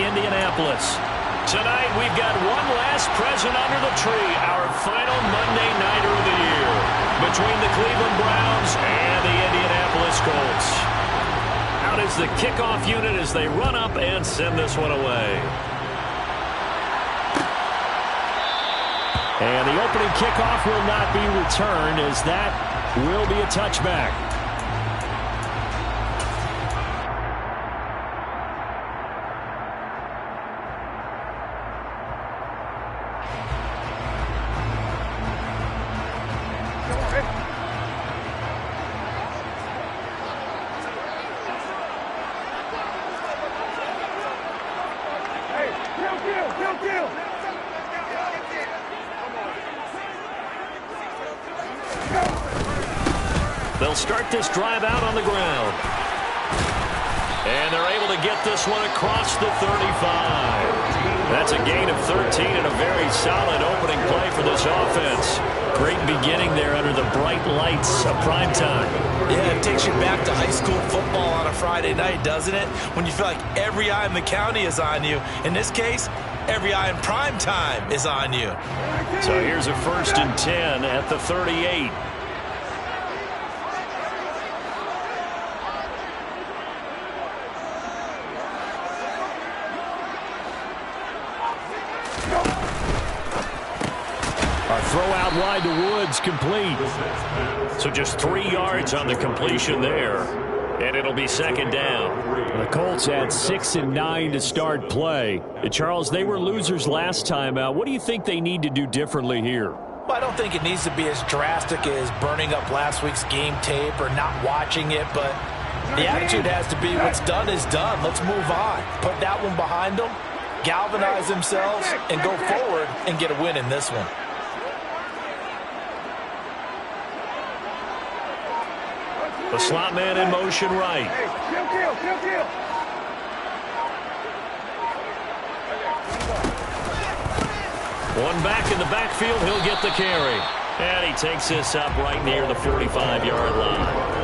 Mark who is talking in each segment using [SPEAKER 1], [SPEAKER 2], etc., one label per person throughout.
[SPEAKER 1] Indianapolis. Tonight, we've got one last present under the tree, our final Monday Nighter of the year, between the Cleveland Browns and the Indianapolis Colts. Out is the kickoff unit as they run up and send this one away. And the opening kickoff will not be returned, as that will be a touchback. They'll start this drive out on the ground. And they're able to get this one across the 35. That's a gain of 13 and a very solid opening play for this offense. Great beginning there under the bright lights of prime time.
[SPEAKER 2] Yeah, it takes you back to high school football on a Friday night, doesn't it? When you feel like every eye in the county is on you. In this case, every eye in prime time is on you.
[SPEAKER 1] So here's a 1st and 10 at the 38. Throw out wide to Woods, complete. So just 3 yards on the completion there. And it'll be 2nd down. The Colts had 6 and 9 to start play. Charles, they were losers last time out. What do you think they need to do differently here?
[SPEAKER 2] Well, I don't think it needs to be as drastic as burning up last week's game tape or not watching it, but the attitude has to be what's done is done. Let's move on. Put that one behind them, galvanize themselves, and go forward and get a win in this one.
[SPEAKER 1] The slot man in motion right. One back in the backfield. He'll get the carry. And he takes this up right near the 45-yard line.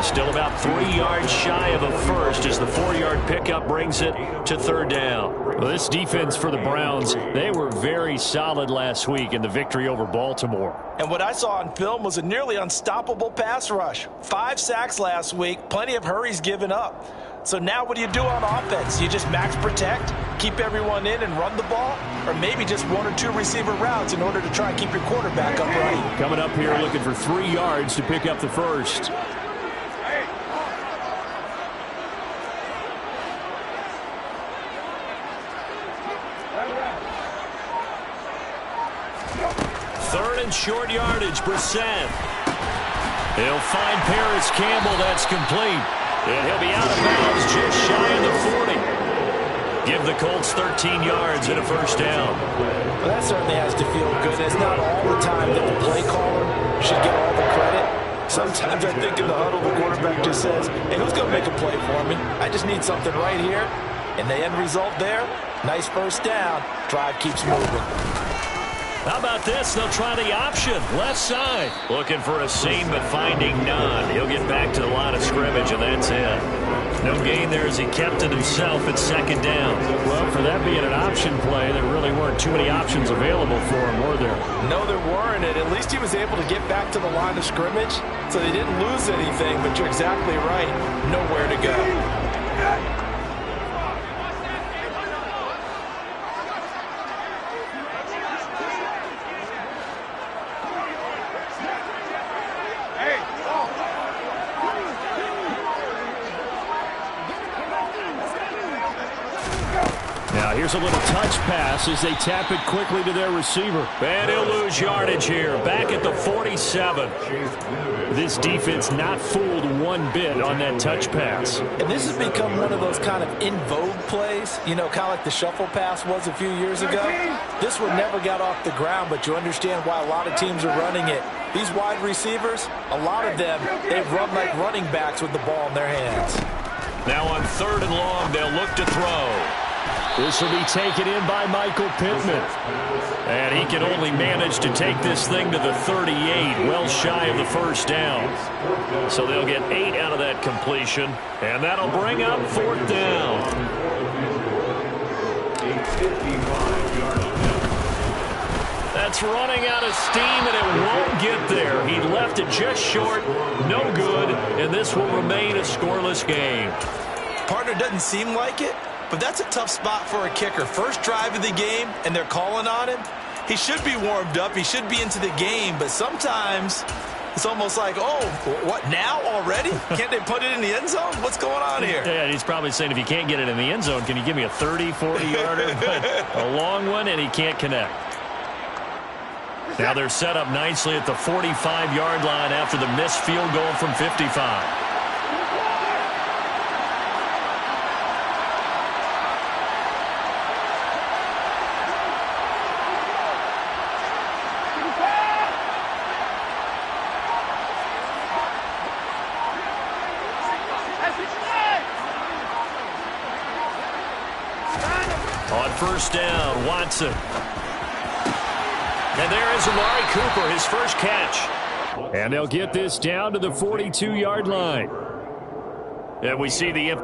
[SPEAKER 1] Still about 3 yards shy of a first as the 4-yard pickup brings it to 3rd down. Well, this defense for the Browns, they were very solid last week in the victory over Baltimore.
[SPEAKER 2] And what I saw on film was a nearly unstoppable pass rush. 5 sacks last week, plenty of hurries given up. So now what do you do on offense? You just max protect, keep everyone in and run the ball, or maybe just 1 or 2 receiver routes in order to try and keep your quarterback upright?
[SPEAKER 1] Coming up here looking for 3 yards to pick up the first. Short yardage, Brissett. He'll find Paris Campbell. That's complete. And he'll be out of bounds just shy of the 40. Give the Colts 13 yards and a 1st down.
[SPEAKER 2] Well, that certainly has to feel good. It's not all the time that the play caller should get all the credit. Sometimes I think in the huddle, the quarterback just says, hey, who's going to make a play for me? I just need something right here. And the end result there, nice 1st down. Drive keeps moving.
[SPEAKER 1] How about this? They'll try the option. Left side. Looking for a seam, but finding none. He'll get back to the line of scrimmage, and that's it. No gain there as he kept it himself at 2nd down. Well, for that being an option play, there really weren't too many options available for him, were there?
[SPEAKER 2] No, there weren't. And at least he was able to get back to the line of scrimmage, so they didn't lose anything, but you're exactly right. Nowhere to go.
[SPEAKER 1] Here's a little touch pass as they tap it quickly to their receiver. And he'll lose yardage here. Back at the 47. This defense not fooled one bit on that touch pass.
[SPEAKER 2] And this has become one of those kind of in vogue plays, you know, kind of like the shuffle pass was a few years ago. This one never got off the ground, but you understand why a lot of teams are running it. These wide receivers, a lot of them, they run like running backs with the ball in their hands.
[SPEAKER 1] Now on 3rd and long, they'll look to throw. This will be taken in by Michael Pittman. And he can only manage to take this thing to the 38, well shy of the 1st down. So they'll get 8 out of that completion, and that'll bring up 4th down. That's running out of steam, and it won't get there. He left it just short, no good, and this will remain a scoreless game.
[SPEAKER 2] Partner doesn't seem like it, but that's a tough spot for a kicker. First drive of the game, and they're calling on him. He should be warmed up. He should be into the game, but sometimes it's almost like, oh, what, now already? Can't they put it in the end zone? What's going on here?
[SPEAKER 1] Yeah, he's probably saying, if you can't get it in the end zone, can you give me a 30, 40-yarder? But a long one, and he can't connect. Now they're set up nicely at the 45-yard line after the missed field goal from 55. On first down, Watson. And there is Amari Cooper, his first catch. And they'll get this down to the 42-yard line. And we see the...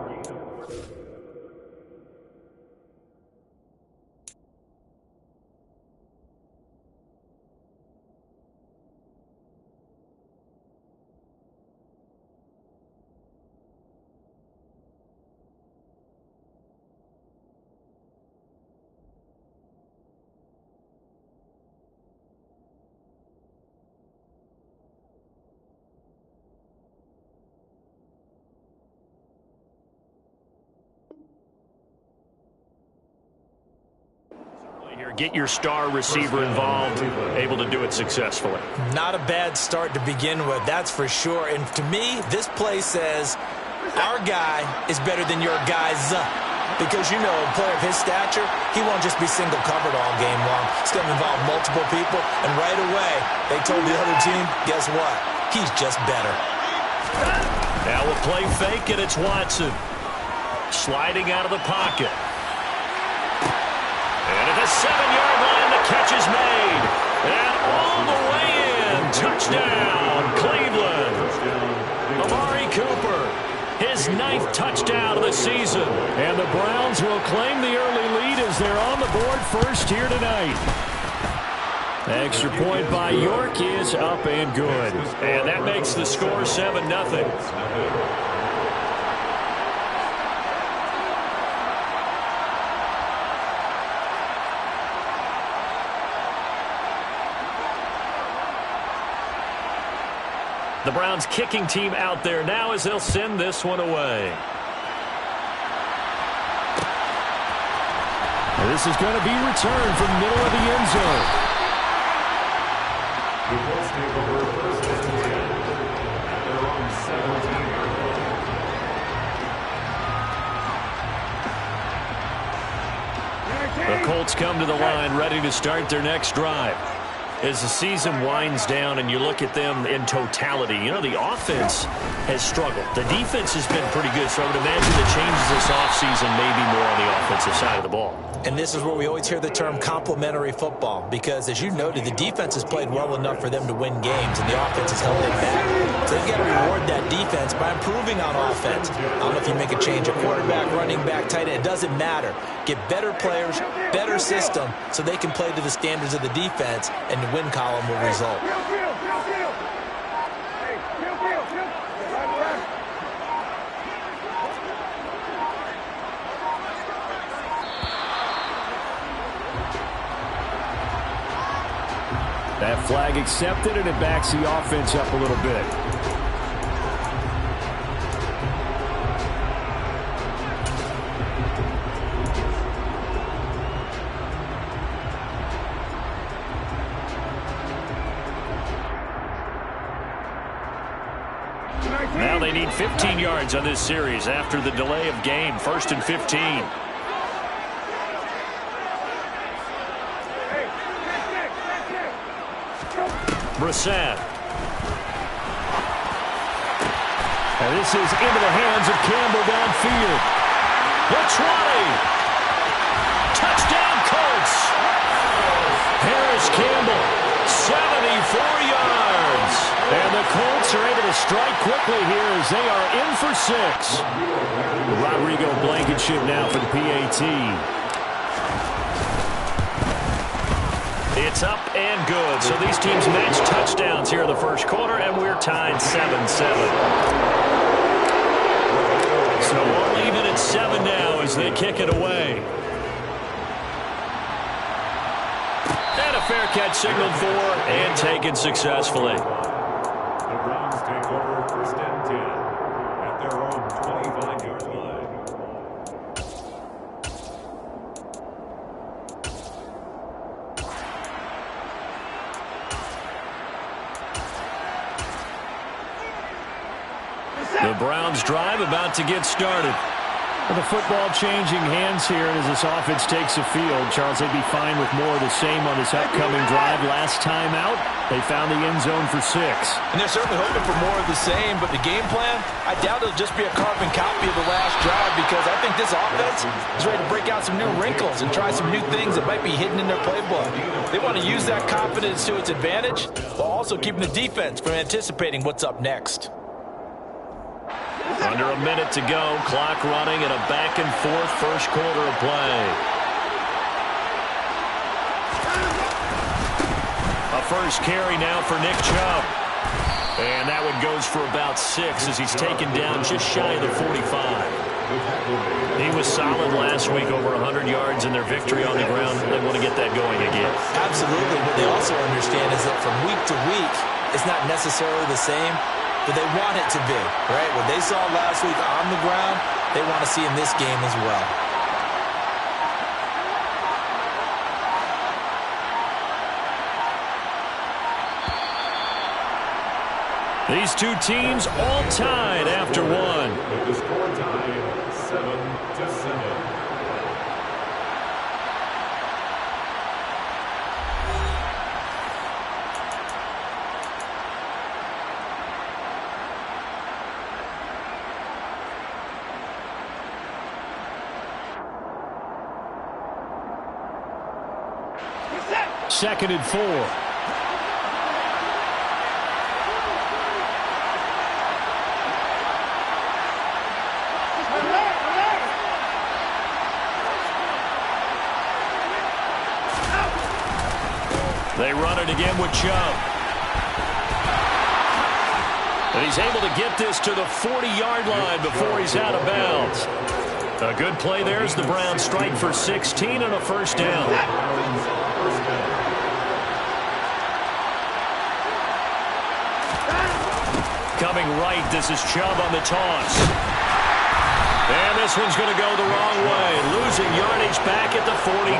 [SPEAKER 1] Get your star receiver involved, able to do it successfully.
[SPEAKER 2] Not a bad start to begin with, that's for sure. And to me, this play says our guy is better than your guy's. Because, you know, a player of his stature, he won't just be single covered all game long. It's going to involve multiple people. And right away, they told the other team, guess what? He's just better.
[SPEAKER 1] Now we'll play fake, and it's Watson. Sliding out of the pocket. And at the 7-yard line, the catch is made. And all the way in. Touchdown, Cleveland. Amari Cooper, his 9th touchdown of the season. And the Browns will claim the early lead as they're on the board first here tonight. Extra point by York is up and good. And that makes the score 7-0. The Browns kicking team out there now as they'll send this one away. And this is going to be returned from the middle of the end zone. The Colts come to the line ready to start their next drive. As the season winds down and you look at them in totality, you know, the offense has struggled. The defense has been pretty good, so I would imagine the changes this offseason may be more on the offensive side of the ball.
[SPEAKER 2] And this is where we always hear the term complementary football, because, as you noted, the defense has played well enough for them to win games, and the offense has held it back. So they've got to reward that defense by improving on offense. I don't know if you make a change, a quarterback, running back, tight end, it doesn't matter. Get better players, better system, so they can play to the standards of the defense, and the win column will result.
[SPEAKER 1] That flag accepted, and it backs the offense up a little bit. Now they need 15 yards on this series after the delay of game. 1st and 15. Brissett. And this is into the hands of Campbell downfield. The 20. Touchdown, Colts. Harris Campbell, 74 yards. And the Colts are able to strike quickly here as they are in for 6. Rodrigo Blankenship now for the PAT. It's up and good. So these teams match touchdowns here in the first quarter, and we're tied 7-7. So all even at 7 now as they kick it away. And a fair catch signaled for and taken successfully.
[SPEAKER 3] The Browns take over first and 10 at their own 25-yard line.
[SPEAKER 1] The Browns drive about to get started.
[SPEAKER 4] The football changing hands here as this offense takes the field. Charles, they'd be fine with more of the same on this upcoming drive. Last time out, they found the end zone for 6.
[SPEAKER 2] And they're certainly hoping for more of the same, but the game plan, I doubt it'll just be a carbon copy of the last drive because I think this offense is ready to break out some new wrinkles and try some new things that might be hidden in their playbook. They want to use that confidence to its advantage while also keeping the defense from anticipating what's up next.
[SPEAKER 1] Under a minute to go, clock running in a back-and-forth first quarter of play. A first carry now for Nick Chubb. And that one goes for about 6 as he's taken down just shy of the 45. He was solid last week, over 100 yards in their victory on the ground. They want to get that going again.
[SPEAKER 2] Absolutely. What they also understand is that from week to week, it's not necessarily the same, but they want it to be, right? What they saw last week on the ground, they want to see in this game as well.
[SPEAKER 1] These two teams all tied after one.
[SPEAKER 3] With the score tied 7-7.
[SPEAKER 4] Second and 4.
[SPEAKER 1] They run it again with Chubb. And he's able to get this to the 40-yard line before he's out of bounds. A good play there as the Browns strike for 16 and a first down. Coming right, this is Chubb on the toss. And this one's going to go the wrong way. Losing yardage back at the 42.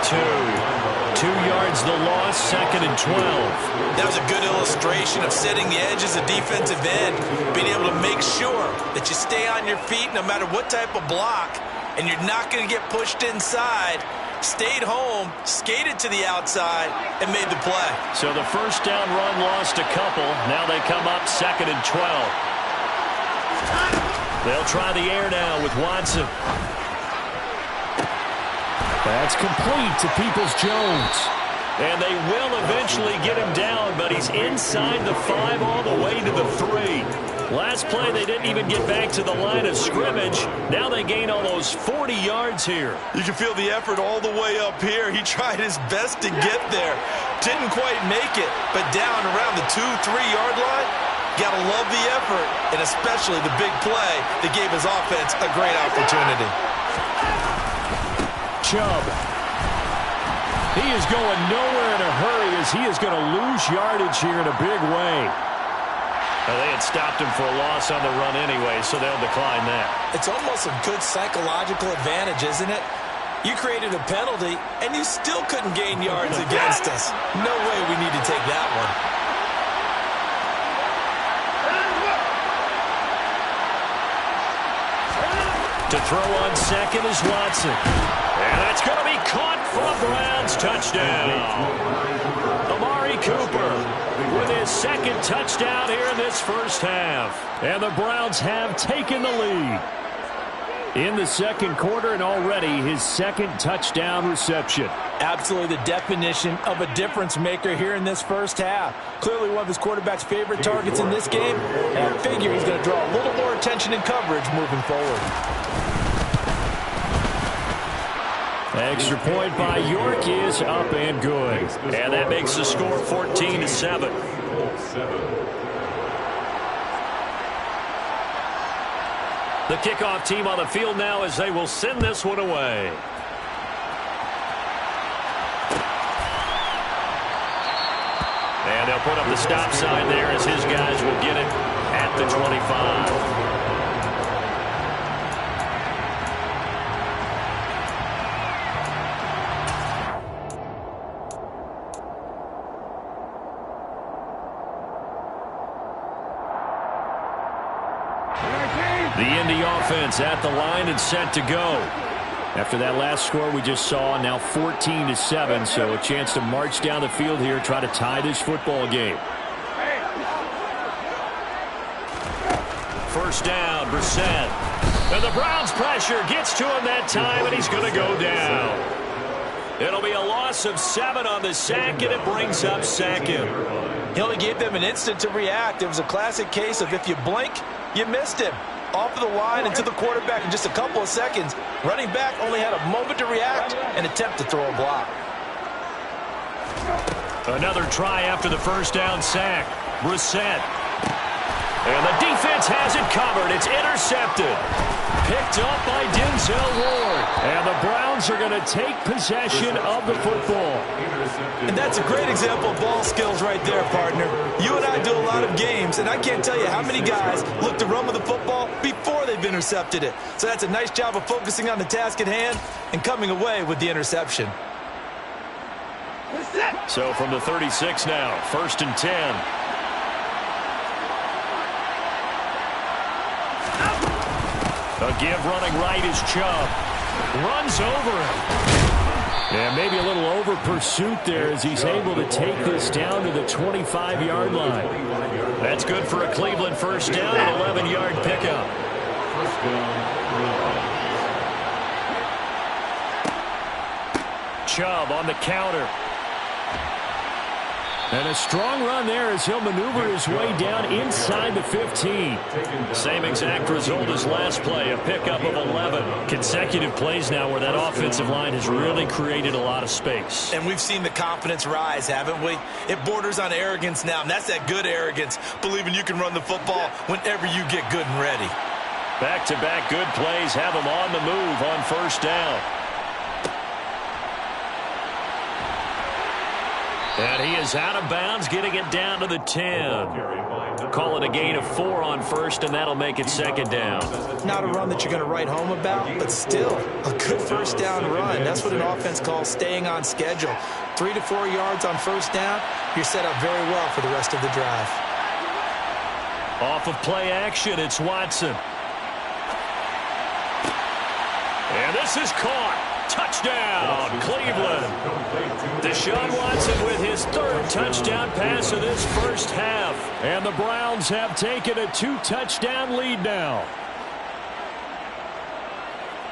[SPEAKER 1] 2 yards the loss, second and 12.
[SPEAKER 2] That was a good illustration of setting the edge as a defensive end, being able to make sure that you stay on your feet no matter what type of block, and you're not going to get pushed inside. Stayed home, skated to the outside, and made the play.
[SPEAKER 1] So the first down run lost a couple. Now they come up second and 12. They'll try the air now with Watson.
[SPEAKER 4] That's complete to Peoples-Jones.
[SPEAKER 1] And they will eventually get him down, but he's inside the 5 all the way to the 3. Last play, they didn't even get back to the line of scrimmage. Now they gain almost 40 yards here.
[SPEAKER 2] You can feel the effort all the way up here. He tried his best to get there. Didn't quite make it, but down around the 2-3-yard line, got to love the effort, and especially the big play that gave his offense a great opportunity.
[SPEAKER 4] Chubb. He is going nowhere in a hurry as he is going to lose yardage here in a big way.
[SPEAKER 1] They had stopped him for a loss on the run anyway, so they'll decline that.
[SPEAKER 2] It's almost a good psychological advantage, isn't it? You created a penalty, and you still couldn't gain yards against us. No way we need to take that one.
[SPEAKER 1] To throw on second is Watson. And that's going to be caught for a Browns touchdown. Amari Cooper with his second touchdown here in this first half. And the Browns have taken the lead in the second quarter, and already his second touchdown reception.
[SPEAKER 2] Absolutely the definition of a difference maker here in this first half. Clearly one of his quarterback's favorite targets in this game, and I figure he's going to draw a little more attention and coverage moving forward.
[SPEAKER 4] Extra point by York is up and good.
[SPEAKER 1] And that makes the score 14-7. The kickoff team on the field now as they will send this one away. And they'll put up the stop sign there as his guys will get it at the 25. The Indy offense at the line and set to go. After that last score we just saw, now 14-7, so a chance to march down the field here, try to tie this football game. First down, Brissett. And the Browns pressure gets to him that time, and he's going to go down. It'll be a loss of 7 on the sack, and it brings up second.
[SPEAKER 2] He only gave them an instant to react. It was a classic case of if you blink, you missed him. Off of the line and to the quarterback in just a couple of seconds. Running back only had a moment to react and attempt to throw a block.
[SPEAKER 1] Another try after the first down sack. Brissett. And the defense has it covered. It's intercepted. Picked up by Denzel Ward. And the Browns are going to take possession of the football.
[SPEAKER 2] And that's a great example of ball skills right there, partner. You and I do a lot of games, and I can't tell you how many guys look to run with the football before they've intercepted it. So that's a nice job of focusing on the task at hand and coming away with the interception.
[SPEAKER 1] So from the 36 now, 1st and 10. A give running right is Chubb. Runs over him.
[SPEAKER 4] And maybe a little over pursuit there as he's able to take this down to the 25-yard line.
[SPEAKER 1] That's good for a Cleveland first down, an 11-yard pickup. Chubb on the counter.
[SPEAKER 4] And a strong run there as he'll maneuver his way down inside the 15.
[SPEAKER 1] Same exact result as last play, a pickup of 11. Consecutive plays now where that offensive line has really created a lot of space.
[SPEAKER 2] And we've seen the confidence rise, haven't we? It borders on arrogance now, and that's that good arrogance, believing you can run the football whenever you get good and ready.
[SPEAKER 1] Back-to-back good plays have him on the move on first down. And he is out of bounds, getting it down to the 10. Call it a gain of 4 on first, and that'll make it 2nd down.
[SPEAKER 2] Not a run that you're going to write home about, but still a good first down run. That's what an offense calls staying on schedule. 3 to 4 yards on first down, you're set up very well for the rest of the drive.
[SPEAKER 1] Off of play action, it's Watson. And this is caught. Touchdown, Cleveland. Deshaun Watson with his 3rd touchdown pass of this first half.
[SPEAKER 4] And the Browns have taken a 2-touchdown lead now.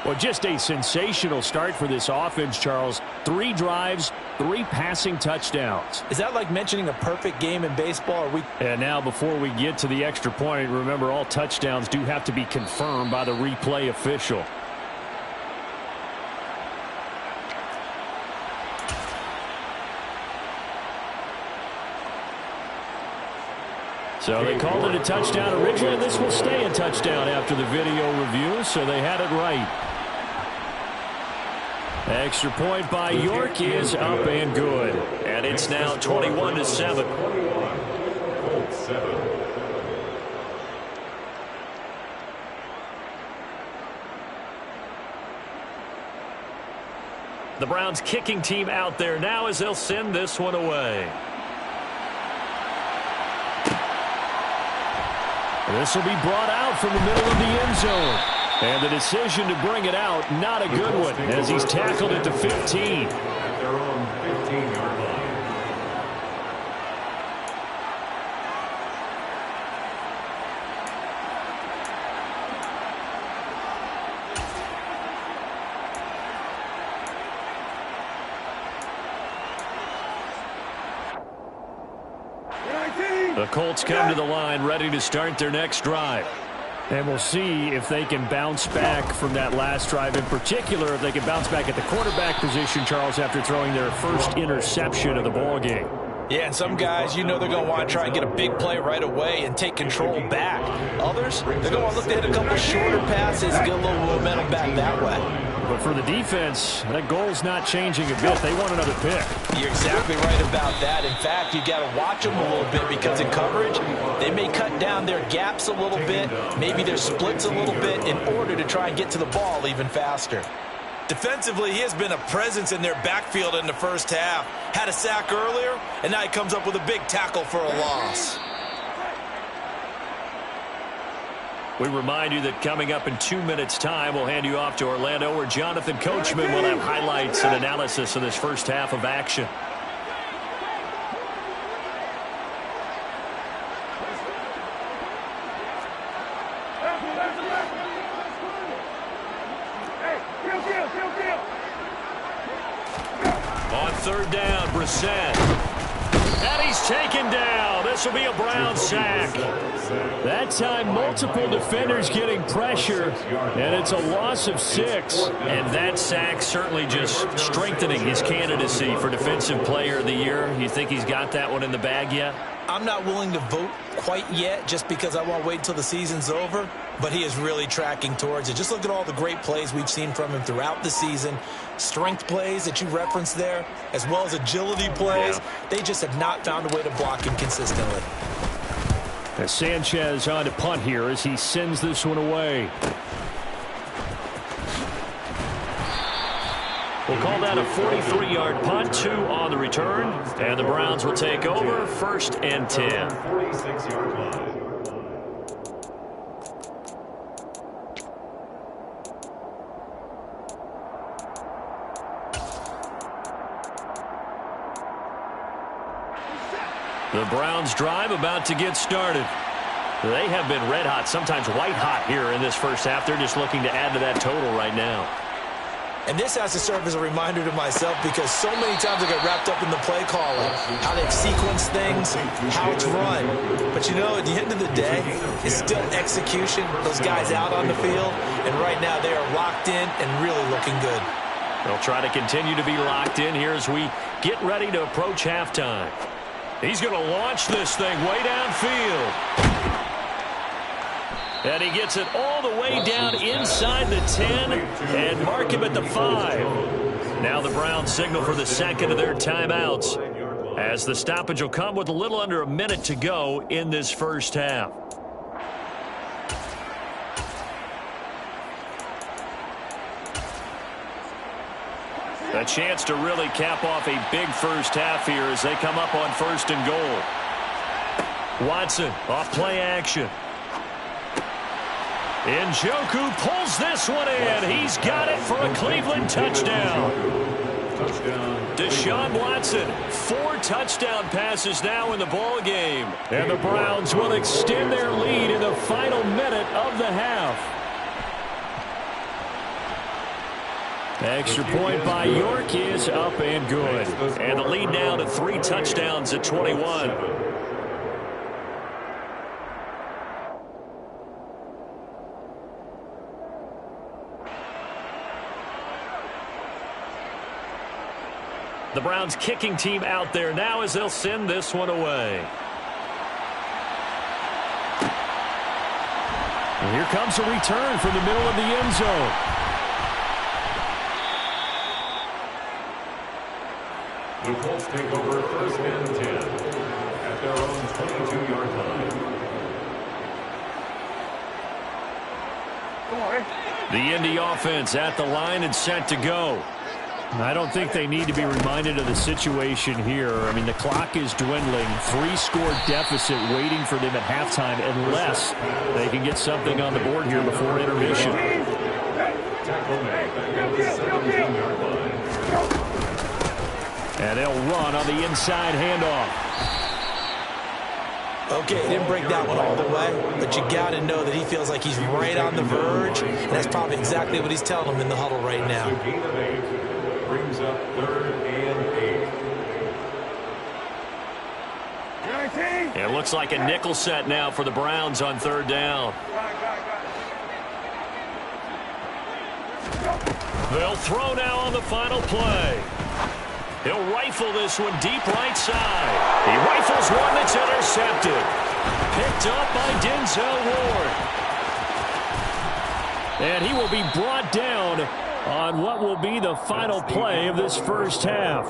[SPEAKER 4] Well, just a sensational start for this offense, Charles. 3 drives, 3 passing touchdowns.
[SPEAKER 2] Is that like mentioning a perfect game in baseball?
[SPEAKER 4] And now before we get to the extra point, remember all touchdowns do have to be confirmed by the replay official. So they called it a touchdown originally. This will stay a touchdown after the video review, so they had it right. Extra point by York is up and good.
[SPEAKER 1] And it's now 21-7. The Browns kicking team out there now as they'll send this one away.
[SPEAKER 4] This will be brought out from the middle of the end zone. And the decision to bring it out, not a good one, as he's tackled at the 15.
[SPEAKER 3] At their own 15-yard line.
[SPEAKER 1] The Colts come to the line ready to start their next drive.
[SPEAKER 4] And we'll see if they can bounce back from that last drive, in particular, if they can bounce back at the quarterback position, Charles, after throwing their first interception of the ball game.
[SPEAKER 2] Yeah, and some guys, you know they're going to want to try and get a big play right away and take control back. Others, they're going to want to look to hit a couple shorter passes and get a little momentum back that way.
[SPEAKER 4] But for the defense, that goal's not changing a bit. They want another pick.
[SPEAKER 2] You're exactly right about that. In fact, you got to watch them a little bit because in coverage, they may cut down their gaps a little bit, maybe their splits a little bit in order to try and get to the ball even faster. Defensively, he has been a presence in their backfield in the first half. Had a sack earlier, and now he comes up with a big tackle for a loss.
[SPEAKER 1] We remind you that coming up in 2 minutes' time, we'll hand you off to Orlando, where Jonathan Coachman will have highlights and analysis of this first half of action. On third down, Brissett. And he's taken down. This will be a Brown sack. That time, multiple defenders getting pressure, and it's a loss of 6. And that sack certainly just strengthening his candidacy for Defensive Player of the Year. You think he's got that one in the bag yet?
[SPEAKER 2] I'm not willing to vote quite yet just because I want to wait until the season's over, but he is really tracking towards it. Just look at all the great plays we've seen from him throughout the season. Strength plays that you referenced there, as well as agility plays. They just have not found a way to block him consistently.
[SPEAKER 4] As Sanchez on to punt here as he sends this one away.
[SPEAKER 1] We'll call that a 43-yard punt, 2 on the return, and the Browns will take over 1st and 10.
[SPEAKER 3] 46-yard line.
[SPEAKER 1] The Browns drive about to get started. They have been red hot, sometimes white hot here in this first half. They're just looking to add to that total right now.
[SPEAKER 2] And this has to serve as a reminder to myself because so many times I get wrapped up in the play calling, how they've sequenced things, how it's run. But, you know, at the end of the day, it's still execution, those guys out on the field. And right now they are locked in and really looking good.
[SPEAKER 1] They'll try to continue to be locked in here as we get ready to approach halftime. He's going to launch this thing way downfield. And he gets it all the way down inside the 10 and mark him at the 5. Now the Browns signal for the second of their timeouts as the stoppage will come with a little under a minute to go in this first half. A chance to really cap off a big first half here as they come up on 1st and goal. Watson off play action. Njoku pulls this one in. He's got it for a Cleveland touchdown. Deshaun Watson, 4 touchdown passes now in the ball game. And the Browns will extend their lead in the final minute of the half. Extra point by York is up and good. And the lead now to 3 touchdowns at 21. The Browns kicking team out there now as they'll send this one away.
[SPEAKER 4] And here comes a return from the middle of the end zone.
[SPEAKER 3] The Colts take over 1st and 10 at their own 22-yard line.
[SPEAKER 1] The Indy offense at the line and set to go.
[SPEAKER 4] I don't think they need to be reminded of the situation here. I mean, the clock is dwindling. 3-score deficit waiting for them at halftime unless they can get something on the board here before intermission.
[SPEAKER 3] Tackle made at the 17-yard line.
[SPEAKER 4] And they'll run on the inside handoff.
[SPEAKER 2] Okay, he didn't break that one all the way, but you got to know that he feels like he's right on the verge. And that's probably exactly what he's telling them in the huddle right now.
[SPEAKER 3] So gain of 8 brings up 3rd and 8.
[SPEAKER 1] It looks like a nickel set now for the Browns on 3rd down. They'll throw now on the final play. He'll rifle this one deep right side. He rifles one that's intercepted. Picked up by Denzel Ward.
[SPEAKER 4] And he will be brought down on what will be the final play of this first half.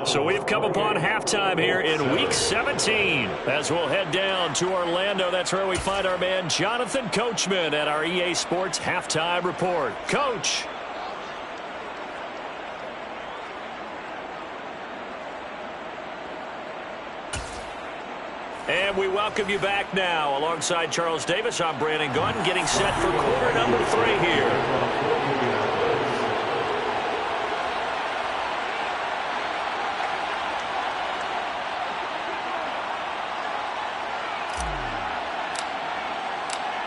[SPEAKER 1] So we've come upon halftime here in Week 17. As we'll head down to Orlando, that's where we find our man Jonathan Coachman at our EA Sports Halftime Report. Coach. And we welcome you back now. Alongside Charles Davis, I'm Brandon Gunn, getting set for quarter number 3 here.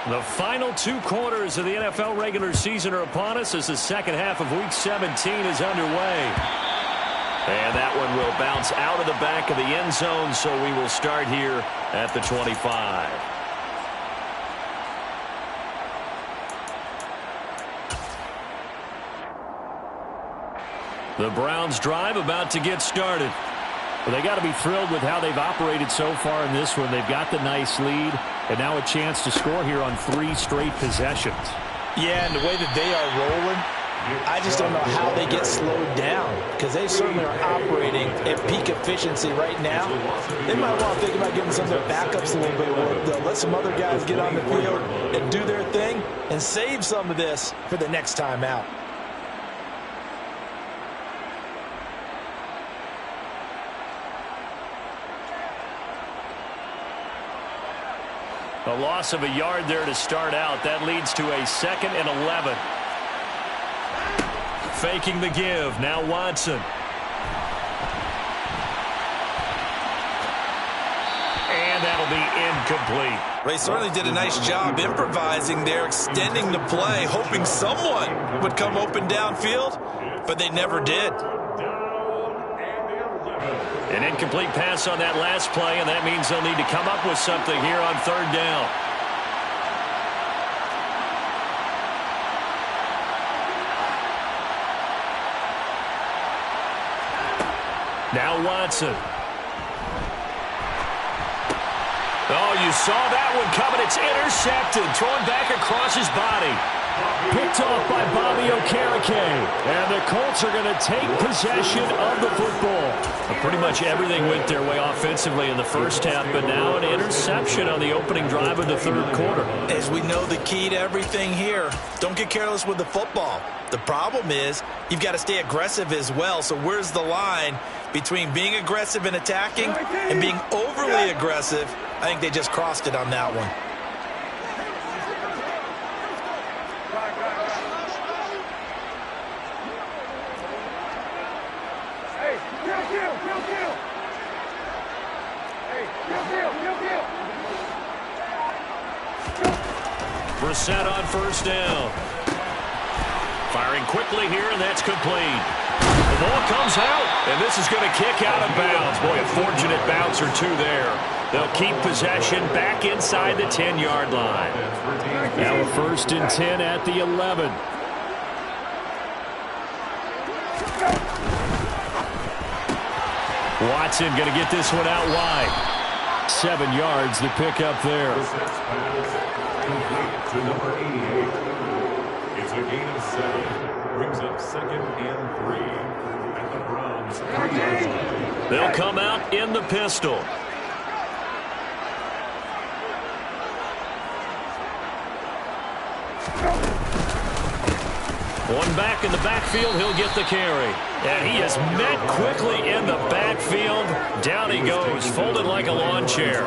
[SPEAKER 1] The final 2 quarters of the NFL regular season are upon us as the second half of Week 17 is underway. And that one will bounce out of the back of the end zone, so we will start here at the 25. The Browns drive about to get started.
[SPEAKER 4] Well, they got to be thrilled with how they've operated so far in this one. They've got the nice lead, and now a chance to score here on 3 straight possessions.
[SPEAKER 2] Yeah, and the way that they are rolling, I just don't know how they get slowed down, because they certainly are operating at peak efficiency right now. They might want to think about giving some of their backups a little bit of work. They'll let some other guys get on the field and do their thing and save some of this for the next time out.
[SPEAKER 1] A loss of a yard there to start out. That leads to a 2nd and 11. Faking the give. Now Watson. And that'll be incomplete.
[SPEAKER 2] They certainly did a nice job improvising there, extending the play, hoping someone would come open downfield, but they never did.
[SPEAKER 1] An incomplete pass on that last play, and that means they'll need to come up with something here on 3rd down. Now Watson. Oh, you saw that one coming. It's intercepted. Thrown back across his body.
[SPEAKER 4] Picked off by Bobby Okereke. And the Colts are going to take possession of the football.
[SPEAKER 1] Pretty much everything went their way offensively in the first half, but now an interception on the opening drive of the 3rd quarter.
[SPEAKER 2] As we know, the key to everything here, don't get careless with the football. The problem is you've got to stay aggressive as well. So where's the line between being aggressive and attacking and being overly aggressive? I think they just crossed it on that one.
[SPEAKER 1] Brissett on 1st down. Firing quickly here, and that's complete. The ball comes out, and this is going to kick out of bounds. Boy, a fortunate bounce or 2 there. They'll keep possession back inside the 10-yard line.
[SPEAKER 4] Now a 1st and 10 at the 11.
[SPEAKER 1] Watson going to get this one out wide.
[SPEAKER 4] 7 yards to pick up there.
[SPEAKER 3] To number 88. It's a gain of 7. Brings up 2nd and 3. At the Browns' 3-yard line.
[SPEAKER 1] They'll come out in the pistol. One back in the backfield, he'll get the carry. And he is met quickly in the backfield. Down he goes, folded like a lawn chair.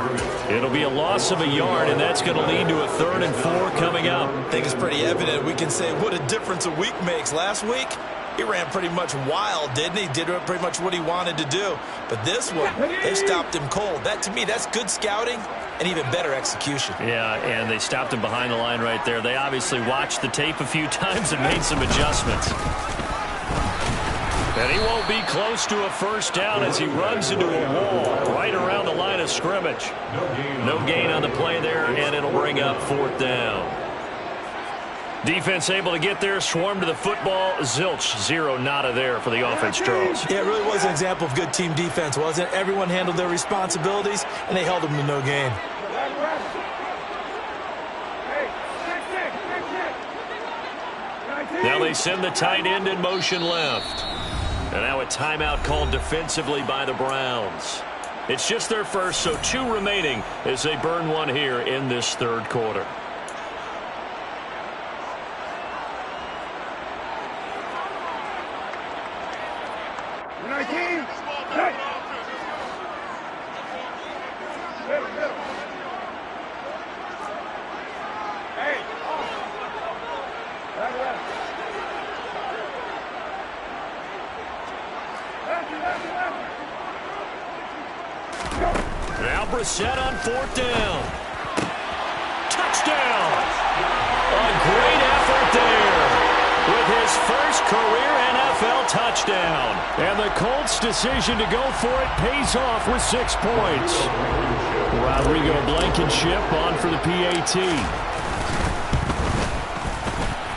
[SPEAKER 1] It'll be a loss of a yard, and that's going to lead to a 3rd and 4 coming up.
[SPEAKER 2] I think it's pretty evident. We can say what a difference a week makes. Last week, he ran pretty much wild, didn't he? Did pretty much what he wanted to do. But this one, they stopped him cold. That, to me, that's good scouting and even better execution.
[SPEAKER 1] Yeah, and they stopped him behind the line right there. They obviously watched the tape a few times and made some adjustments. And he won't be close to a 1st down as he runs into a wall right around the line of scrimmage. No gain on the play there, and it'll bring up 4th down. Defense able to get there, swarm to the football. Zilch, zero, nada there for the offense draws.
[SPEAKER 2] Yeah, it really was an example of good team defense, wasn't it? Everyone handled their responsibilities, and they held them to no gain.
[SPEAKER 1] Now they send the tight end in motion left. And now a timeout called defensively by the Browns. It's just their first, so 2 remaining as they burn one here in this third quarter. Now Brissett on 4th down. Touchdown! A great effort there with his first career NFL touchdown.
[SPEAKER 4] And the Colts' decision to go for it pays off with 6 points. Rodrigo Blankenship on for the PAT.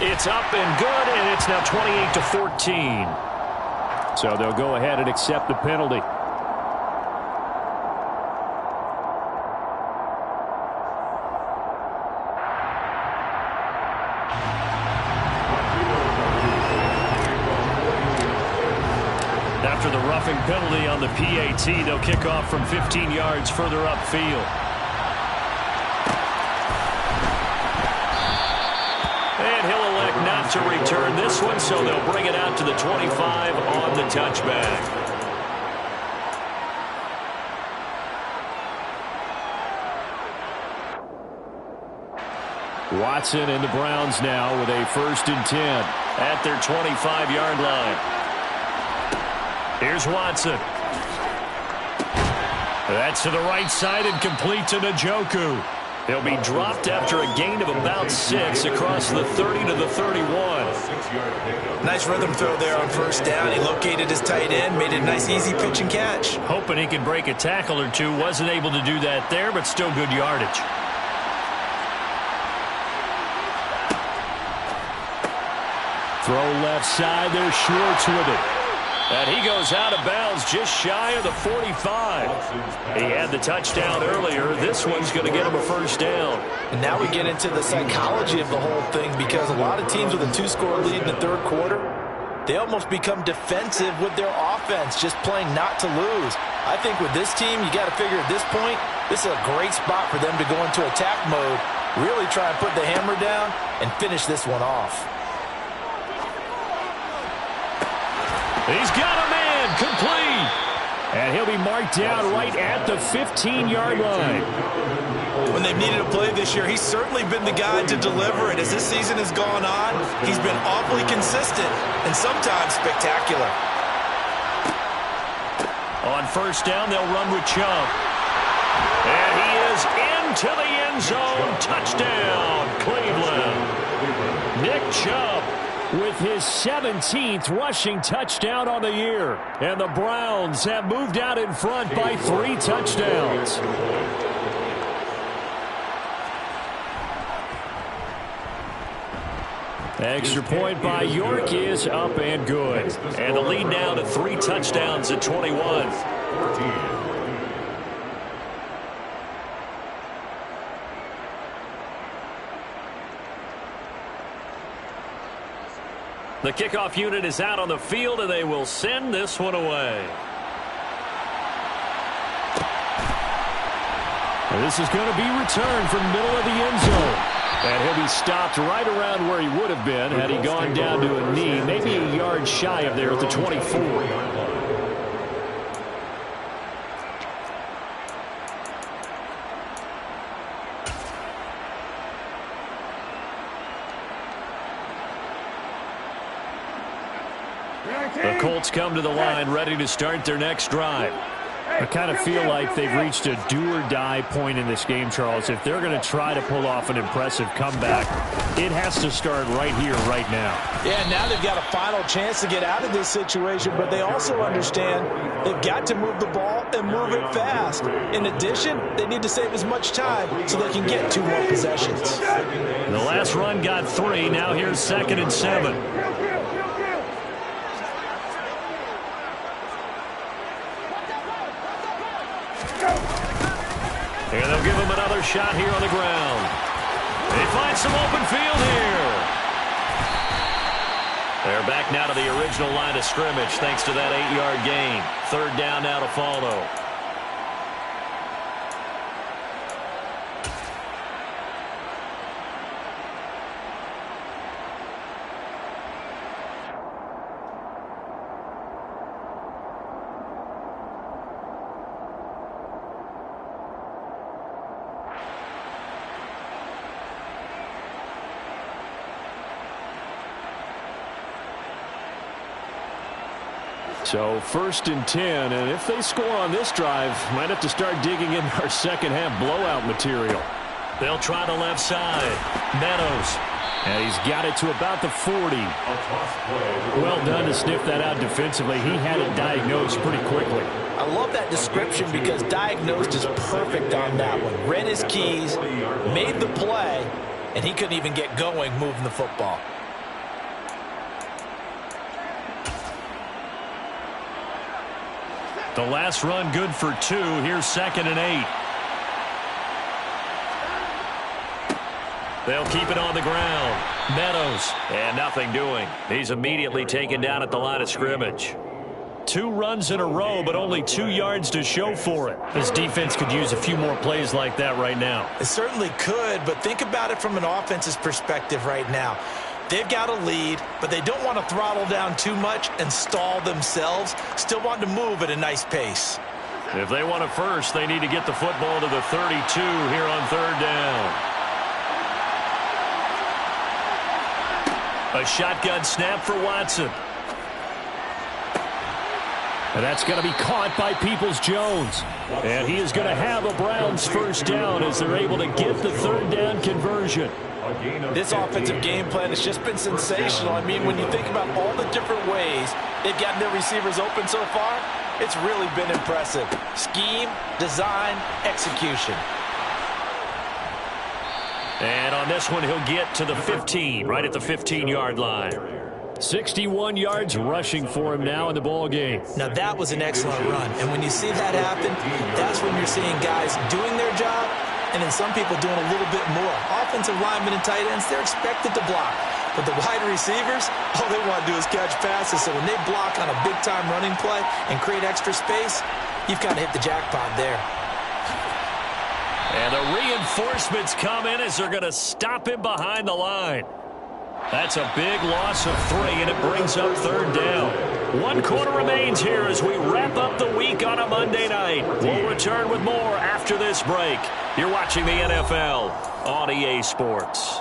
[SPEAKER 1] It's up and good, and it's now 28-14.
[SPEAKER 4] So they'll go ahead and accept the penalty.
[SPEAKER 1] After the roughing penalty on the PAT, they'll kick off from 15 yards further upfield. And he'll elect not to return this one, so they'll bring it out to the 25 on the touchback.
[SPEAKER 4] Watson and the Browns now with a 1st and 10.
[SPEAKER 1] At their 25-yard line. Here's Watson. That's to the right side and complete to Njoku. He'll be dropped after a gain of about 6 across the 30 to the 31.
[SPEAKER 2] Nice rhythm throw there on 1st down. He located his tight end, made it a nice easy pitch and catch.
[SPEAKER 1] Hoping he could break a tackle or two. Wasn't able to do that there, but still good yardage.
[SPEAKER 4] Throw left side. There's Schwartz with it.
[SPEAKER 1] And he goes out of bounds just shy of the 45. He had the touchdown earlier. This one's going to get him a 1st down.
[SPEAKER 2] And now we get into the psychology of the whole thing, because a lot of teams with a 2-score lead in the 3rd quarter, they almost become defensive with their offense, just playing not to lose. I think with this team, you got to figure at this point, this is a great spot for them to go into attack mode, really try and put the hammer down and finish this one off.
[SPEAKER 1] He's got a man, complete.
[SPEAKER 4] And he'll be marked down right at the 15-yard line.
[SPEAKER 2] When they've needed a play this year, he's certainly been the guy to deliver it. As this season has gone on, he's been awfully consistent and sometimes spectacular.
[SPEAKER 1] On 1st down, they'll run with Chubb. And he is into the end zone. Touchdown, Cleveland. Nick Chubb
[SPEAKER 4] with his 17th rushing touchdown on the year. And the Browns have moved out in front by 3 touchdowns. Extra point by York is up and good.
[SPEAKER 1] And the lead now to 3 touchdowns at 21. The kickoff unit is out on the field, and they will send this one away.
[SPEAKER 4] And this is going to be returned from the middle of the end zone. And he'll be stopped right around where he would have been had he gone down to a knee, maybe a yard shy of there at the 24. The Colts come to the line ready to start their next drive. I kind of feel like they've reached a do-or-die point in this game, Charles. If they're going to try to pull off an impressive comeback, it has to start right here, right now.
[SPEAKER 2] Yeah, now they've got a final chance to get out of this situation, but they also understand they've got to move the ball and move it fast. In addition, they need to save as much time so they can get 2 more possessions.
[SPEAKER 1] The last run got 3. Now here's 2nd and 7. And they'll give him another shot here on the ground. They find some open field here. They're back now to the original line of scrimmage thanks to that 8-yard gain. 3rd down now to follow.
[SPEAKER 4] So 1st and 10, and if they score on this drive, might have to start digging in our second half blowout material.
[SPEAKER 1] They'll try the left side. Meadows.
[SPEAKER 4] And he's got it to about the 40. Well done to sniff that out defensively. He had it diagnosed pretty quickly.
[SPEAKER 2] I love that description because diagnosed is perfect on that one. Read his keys, made the play, and he couldn't even get going moving the football.
[SPEAKER 1] The last run good for 2. Here's 2nd and 8. They'll keep it on the ground. Meadows. And nothing doing. He's immediately taken down at the line of scrimmage. 2 runs in a row, but only 2 yards to show for it. This defense could use a few more plays like that right now.
[SPEAKER 2] It certainly could, but think about it from an offense's perspective right now. They've got a lead, but they don't want to throttle down too much and stall themselves. Still want to move at a nice pace.
[SPEAKER 1] If they want a first, they need to get the football to the 32 here on 3rd down. A shotgun snap for Watson.
[SPEAKER 4] And that's going to be caught by Peoples-Jones. And he is going to have a Browns 1st down as they're able to get the 3rd down conversion.
[SPEAKER 2] This offensive game plan has just been sensational. I mean, when you think about all the different ways they've gotten their receivers open so far, it's really been impressive. Scheme, design, execution.
[SPEAKER 1] And on this one, he'll get to the 15, right at the 15-yard line.
[SPEAKER 4] 61 yards rushing for him now in the ball game.
[SPEAKER 2] Now, that was an excellent run. And when you see that happen, that's when you're seeing guys doing their job and then some people doing a little bit more. Offensive linemen and tight ends, they're expected to block. But the wide receivers, all they want to do is catch passes. So when they block on a big-time running play and create extra space, you've kind of hit the jackpot there.
[SPEAKER 1] And the reinforcements come in as they're going to stop him behind the line. That's a big loss of 3, and it brings up 3rd down. 1 quarter remains here as we wrap up the week on a Monday night. We'll return with more after this break. You're watching the NFL on EA Sports.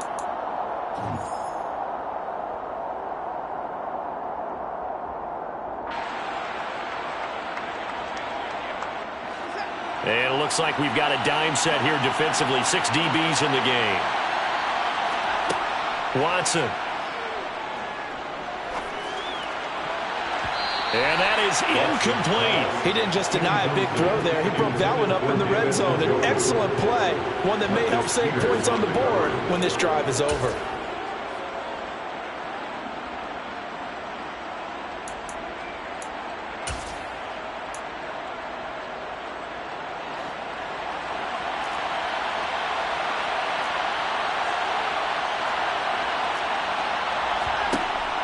[SPEAKER 1] And it looks like we've got a dime set here defensively. 6 DBs in the game. Watson. And that is incomplete.
[SPEAKER 2] He didn't just deny a big throw there. He broke that one up in the red zone. An excellent play. One that may help save points on the board when this drive is over.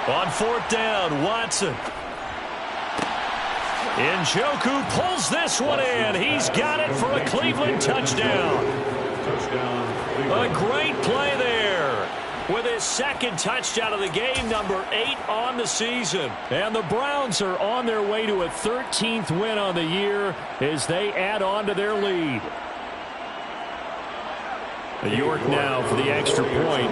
[SPEAKER 1] On 4th down, Watson. Njoku pulls this one in. He's got it for a Cleveland touchdown. A great play there with his 2nd touchdown of the game, number 8 on the season. And the Browns are on their way to a 13th win on the year as they add on to their lead. York now for the extra point.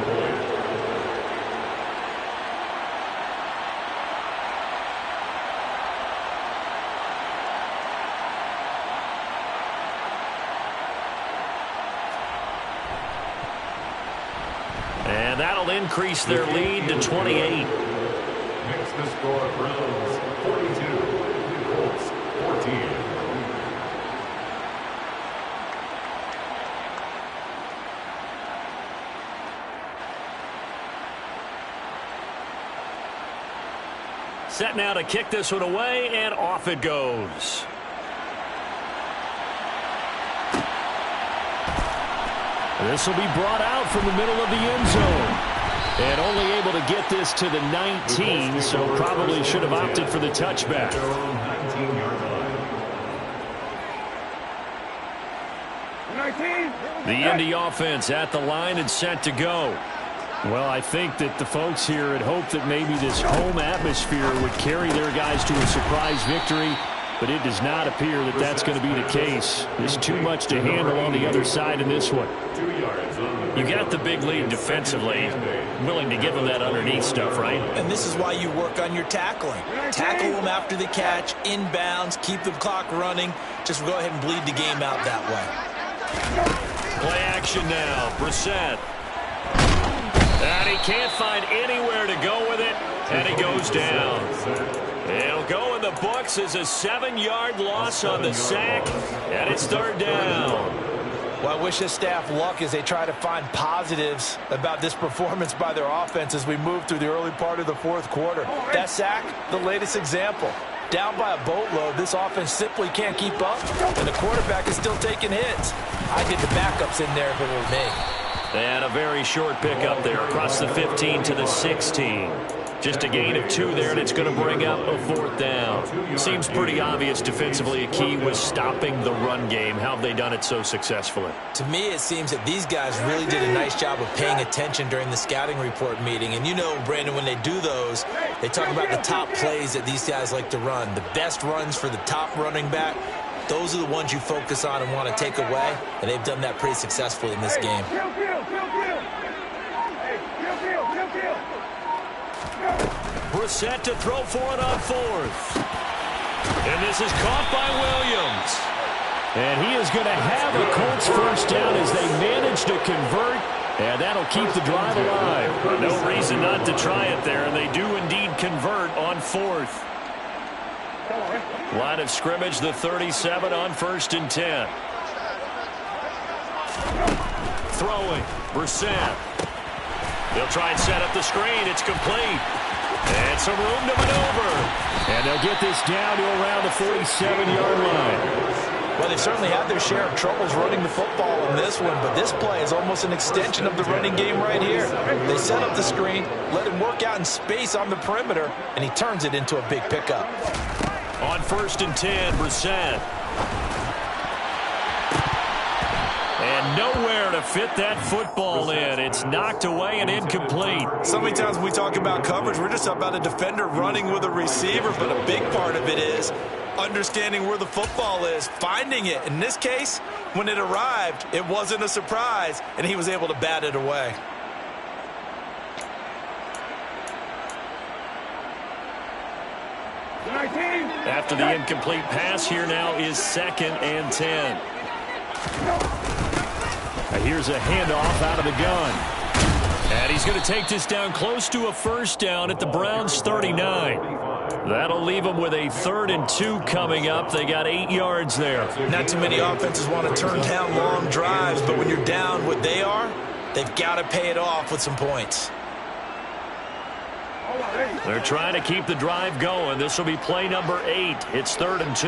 [SPEAKER 1] increase their lead to 28.
[SPEAKER 3] Makes the score Browns 42, Colts 14.
[SPEAKER 1] Set now to kick this one away, and off it goes. This will be brought out from the middle of the end zone. And only able to get this to the 19, so probably should have opted for the touchback. The Indy offense at the line and set to go. Well, I think that the folks here had hoped that maybe this home atmosphere would carry their guys to a surprise victory, but it does not appear that that's going to be the case. There's too much to handle on the other side in this one. You got the big lead defensively, willing to give them that underneath stuff, right?
[SPEAKER 2] And this is why you work on your tackling. Tackle them after the catch, inbounds, keep the clock running. Just go ahead and bleed the game out that way.
[SPEAKER 1] Play action now. Brissett. And he can't find anywhere to go with it, and he goes down. It'll go in the books as a 7-yard loss on the sack, and it's third down.
[SPEAKER 2] Well, I wish this staff luck as they try to find positives about this performance by their offense as we move through the early part of the fourth quarter. That sack, the latest example. Down by a boatload, this offense simply can't keep up, and the quarterback is still taking hits. I'd get the backups in there if it were me.
[SPEAKER 1] And a very short pickup there across the 15 to the 16. Just a gain of 2 there, and it's going to bring up a fourth down. Seems pretty obvious defensively a key was stopping the run game. How have they done it so successfully?
[SPEAKER 2] To me, it seems that these guys really did a nice job of paying attention during the scouting report meeting. And you know, Brandon, when they do those, they talk about the top plays that these guys like to run. The best runs for the top running back. Those are the ones you focus on and want to take away, and they've done that pretty successfully in this game.
[SPEAKER 1] Brissett to throw for it on fourth. And this is caught by Williams. And he is going to have a Colts first down as they manage to convert, and that'll keep the drive alive. No reason not to try it there, and they do indeed convert on fourth. Line of scrimmage, the 37 on 1st and 10. Throwing, Brissett. They'll try and set up the screen. It's complete. And some room to maneuver. And they'll get this down to around the 47-yard line.
[SPEAKER 2] Well, they've certainly had their share of troubles running the football in this one, but this play is almost an extension of the running game right here. They set up the screen, let him work out in space on the perimeter, and he turns it into a big pickup.
[SPEAKER 1] On 1st and 10, Brissett. And nowhere to fit that football in. It's knocked away and incomplete.
[SPEAKER 2] So many times when we talk about coverage, we're just about a defender running with a receiver, but a big part of it is understanding where the football is, finding it. In this case, when it arrived, it wasn't a surprise, and he was able to bat it away.
[SPEAKER 1] After the incomplete pass, here now is 2nd and 10. Here's a handoff out of the gun. And he's going to take this down close to a first down at the Browns' 39. That'll leave them with a 3rd and 2 coming up. They got 8 yards there.
[SPEAKER 2] Not too many offenses want to turn down long drives, but when you're down what they are, they've got to pay it off with some points.
[SPEAKER 1] They're trying to keep the drive going. This will be play number 8. It's 3rd and 2.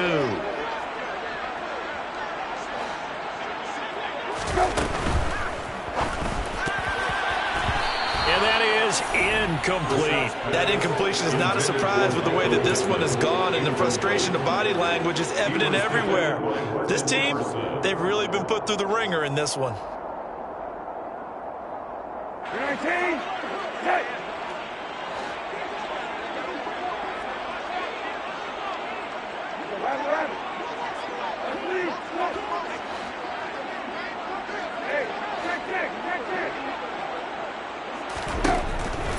[SPEAKER 1] And that is incomplete.
[SPEAKER 2] That incompletion is not a surprise with the way that this one has gone, and the frustration of body language is evident everywhere. This team, they've really been put through the ringer in this one.
[SPEAKER 5] 19, set.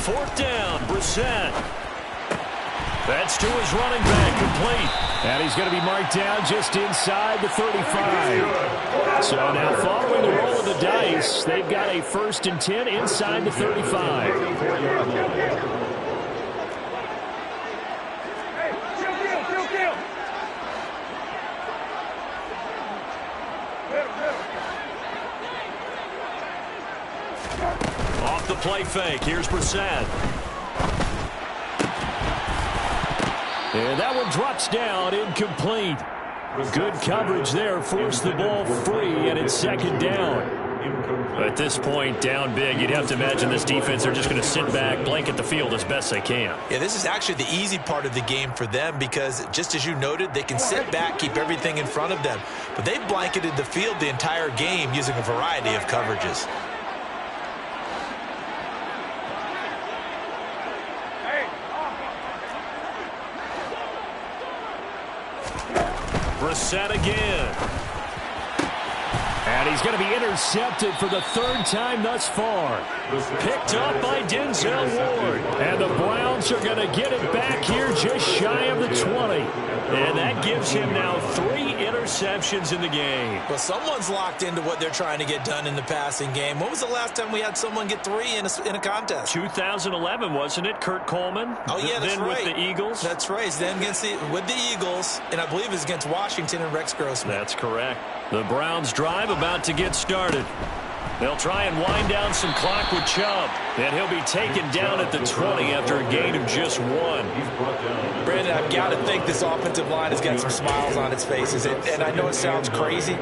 [SPEAKER 5] Fourth down, Brissett. That's to his running back, complete.
[SPEAKER 4] And he's going to be marked down just inside the 35. So now following the roll of the dice, they've got a 1st and 10 inside the 35.
[SPEAKER 1] Off the play fake. Here's Brissett.
[SPEAKER 4] And that one drops down, incomplete. Good coverage there, forced the ball free, and it's 2nd down.
[SPEAKER 1] At this point, down big, you'd have to imagine this defense are just going to sit back, blanket the field as best they can.
[SPEAKER 2] Yeah, this is actually the easy part of the game for them because, just as you noted, they can sit back, keep everything in front of them. But they've blanketed the field the entire game using a variety of coverages.
[SPEAKER 1] Brissett again.
[SPEAKER 4] And he's going to be intercepted for the 3rd time thus far.
[SPEAKER 1] Picked up by Denzel Ward.
[SPEAKER 4] And the Browns are going to get it back here just shy of the 20.
[SPEAKER 1] And that gives him now 3 interceptions in the game.
[SPEAKER 2] Well, someone's locked into what they're trying to get done in the passing game. When was the last time we had someone get 3 in a contest?
[SPEAKER 1] 2011, wasn't it? Kurt Coleman?
[SPEAKER 2] Oh, yeah, that's
[SPEAKER 1] then
[SPEAKER 2] right.
[SPEAKER 1] With the Eagles?
[SPEAKER 2] That's right. Then with the Eagles, and I believe it's against Washington and Rex Grossman.
[SPEAKER 1] That's correct. The Browns drive about to get started. They'll try and wind down some clock with Chubb. And he'll be taken down at the 20 after a gain of just 1.
[SPEAKER 2] Brandon, I've got to think this offensive line has got some smiles on its faces. And I know it sounds crazy,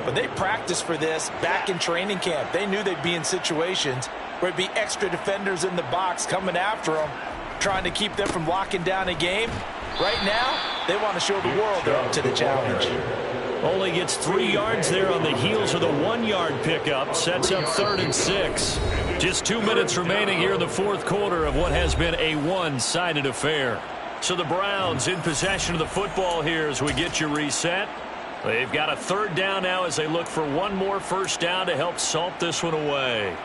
[SPEAKER 2] but they practiced for this back in training camp. They knew they'd be in situations where it'd be extra defenders in the box coming after them, trying to keep them from locking down a game. Right now, they want to show the world they're up to the challenge.
[SPEAKER 1] Only gets 3 yards there on the heels of the 1-yard pickup. Sets up 3rd and 6. Just 2 minutes remaining here in the 4th quarter of what has been a one-sided affair. So the Browns in possession of the football here as we get you reset. They've got a 3rd down now as they look for one more 1st down to help salt this one away.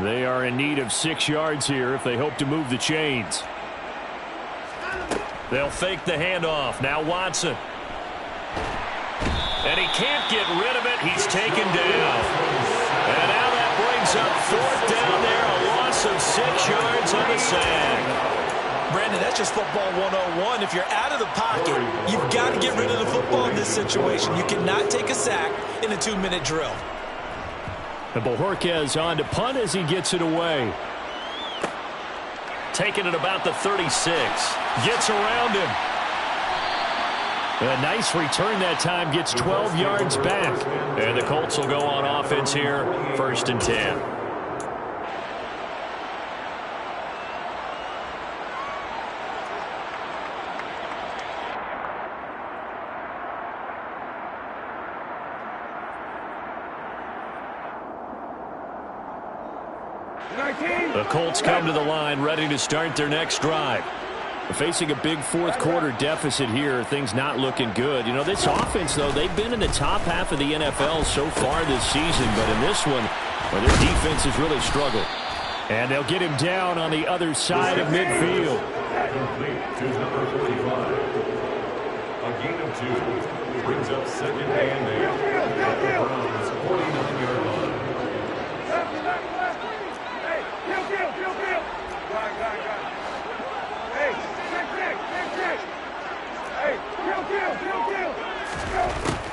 [SPEAKER 4] They are in need of 6 yards here if they hope to move the chains.
[SPEAKER 1] They'll fake the handoff. Now Watson. And he can't get rid of it. He's taken down. And now that brings up 4th down there. A loss of 6 yards on the sack.
[SPEAKER 2] Brandon, that's just football 101. If you're out of the pocket, you've got to get rid of the football in this situation. You cannot take a sack in a 2-minute drill.
[SPEAKER 4] And Bojorquez on to punt as he gets it away.
[SPEAKER 1] Taking it about the 36. Gets around him.
[SPEAKER 4] A nice return that time, gets 12 yards back.
[SPEAKER 1] And the Colts will go on offense here, 1st and 10.
[SPEAKER 4] The Colts come to the line, ready to start their next drive. Facing a big 4th quarter deficit here, things not looking good. You know, this offense, though, they've been in the top half of the NFL so far this season, but in this one, well, their defense has really struggled. And they'll get him down on the other side of midfield.
[SPEAKER 3] To number 45. A gain of 2 brings up 2nd and 8 at the Browns' 49-yard line.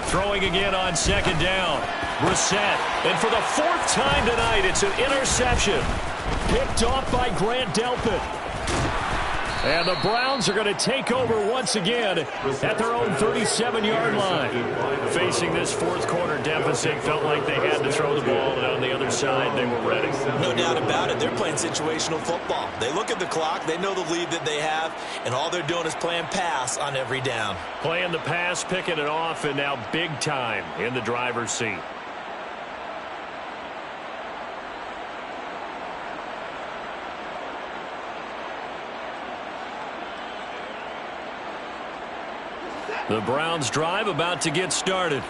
[SPEAKER 1] Throwing again on 2nd down. Brissett. And for the 4th time tonight, it's an interception.
[SPEAKER 4] Picked off by Grant Delpit. And the Browns are going to take over once again at their own 37-yard line.
[SPEAKER 1] Facing this 4th quarter deficit, felt like they had to throw the ball, and on the other side, they were ready.
[SPEAKER 2] No doubt about it. They're playing situational football. They look at the clock, they know the lead that they have, and all they're doing is playing pass on every down.
[SPEAKER 1] Playing the pass, picking it off, and now big time in the driver's seat.
[SPEAKER 4] The Browns drive about to get started.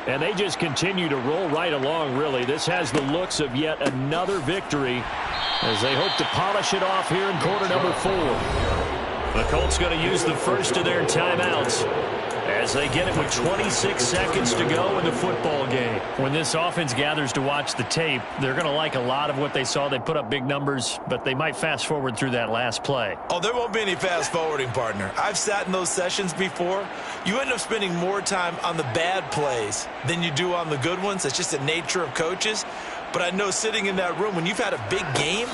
[SPEAKER 4] And they just continue to roll right along, really. This has the looks of yet another victory as they hope to polish it off here in quarter number 4.
[SPEAKER 1] The Colts going to use the first of their timeouts as they get it with 26 seconds to go in the football game.
[SPEAKER 4] When this offense gathers to watch the tape, they're going to like a lot of what they saw. They put up big numbers, but they might fast forward through that last play.
[SPEAKER 2] Oh, there won't be any fast forwarding, partner. I've sat in those sessions before. You end up spending more time on the bad plays than you do on the good ones. It's just the nature of coaches. But I know sitting in that room, when you've had a big game,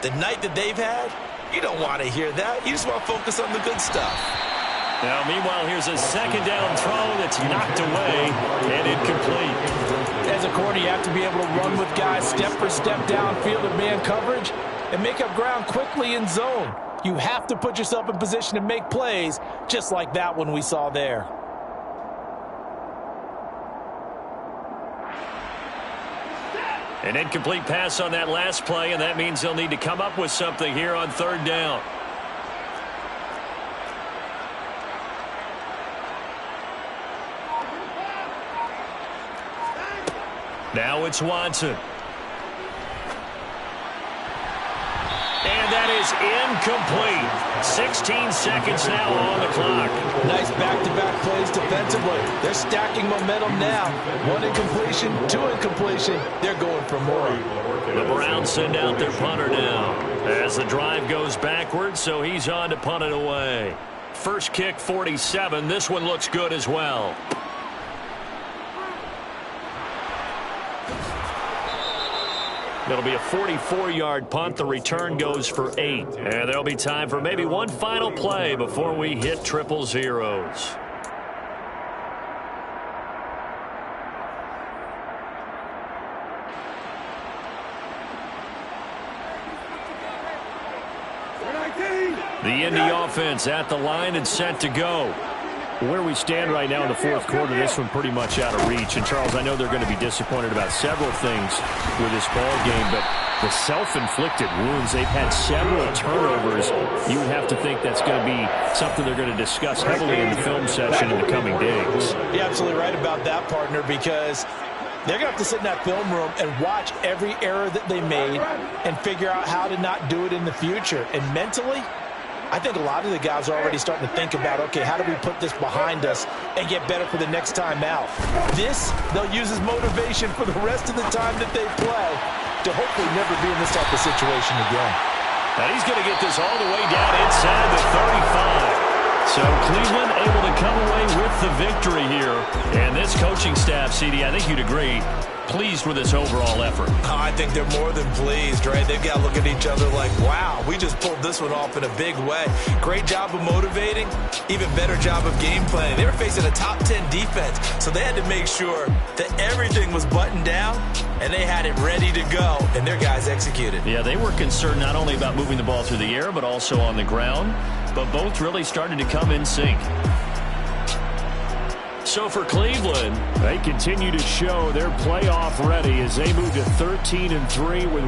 [SPEAKER 2] the night that they've had, you don't want to hear that. You just want to focus on the good stuff.
[SPEAKER 1] Now, meanwhile, here's a second down throw that's knocked away and incomplete.
[SPEAKER 2] As a corner, you have to be able to run with guys step for step downfield in man coverage and make up ground quickly in zone. You have to put yourself in position to make plays, just like that one we saw there.
[SPEAKER 1] An incomplete pass on that last play, and that means they'll need to come up with something here on third down. Now it's Watson. And that is incomplete. 16 seconds now on the clock.
[SPEAKER 2] Nice back-to-back plays defensively. They're stacking momentum now. One incompletion, two incompletion. They're going for more.
[SPEAKER 1] The Browns send out their punter now as the drive goes backwards, so he's on to punt it away. First kick, 47. This one looks good as well. It'll be a 44-yard punt. The return goes for 8. And there'll be time for maybe one final play before we hit triple zeros. The Indy offense at the line and set to go.
[SPEAKER 4] Where we stand right now in the fourth quarter, this one pretty much out of reach. And, Charles, I know they're going to be disappointed about several things with this ball game, but the self-inflicted wounds, they've had several turnovers. You would have to think that's going to be something they're going to discuss heavily in the film session in the coming days.
[SPEAKER 2] You're absolutely right about that, partner, because they're going to have to sit in that film room and watch every error that they made and figure out how to not do it in the future. And mentally, I think a lot of the guys are already starting to think about, okay, how do we put this behind us and get better for the next time out? This, they'll use as motivation for the rest of the time that they play to hopefully never be in this type of situation again.
[SPEAKER 1] And he's going to get this all the way down inside the 35. So Cleveland able to come away with the victory here. And this coaching staff, CD, I think you'd agree, pleased with this overall effort.
[SPEAKER 2] Oh, I think they're more than pleased, right? They've got to look at each other like, wow, we just pulled this one off in a big way. Great job of motivating, even better job of game planning. They were facing a top 10 defense, so they had to make sure that everything was buttoned down and they had it ready to go, and their guys executed.
[SPEAKER 1] Yeah, they were concerned not only about moving the ball through the air, but also on the ground, but both really started to come in sync. So for Cleveland,
[SPEAKER 4] they continue to show they're playoff ready as they move to 13-3 with